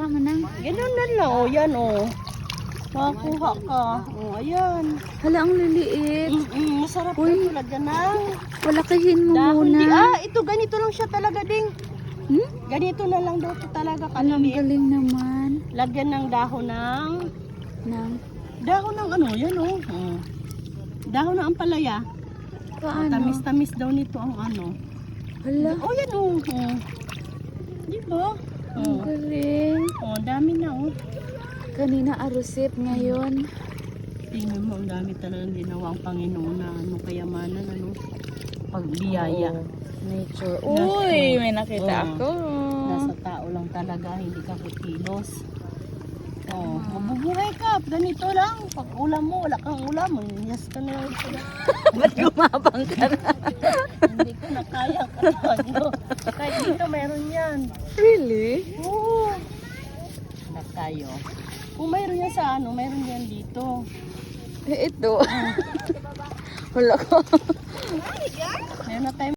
Kuha mo nang. Ganun na lang. O, yan o. Makakuha ka. O, ayan. Hala, ang liliit. Masarap Uy. ito. Lagyan ng Palakihin mo dahon. muna. Ito. Ganito lang siya talaga, Ding. Hmm? Ganito na lang daw ito talaga. Alam, Kaliliit. galing naman. Lagyan ng dahon ng... Dahon ng ano, yan o. Dahon ng ampalaya. Paano? Tamis-tamis daw nito ang ano. Hala, Oh, yan o. Di ba? ang galing. Dami na o. Kanina arusip, ngayon. Tingnan mo, ang dami talagang ginawa ang Panginoon na ano, kayamanan, ano. Pagbiyaya. Nature. Nas- Uy, may nakita Oo. ako. Nasa tao lang talaga, hindi ka kikilos. Mabubuhay ka. Ganito lang. Pag ulam mo, wala kang ulam. Yes ka na. Ba't gumabang ka na? Hindi ko na kaya ang katawan nyo. Kahit dito meron yan. Really? Oo. Anak tayo. Kung mayroon yan sa ano, mayroon yan dito. Eh, ito. Wala ko. Meron na tayo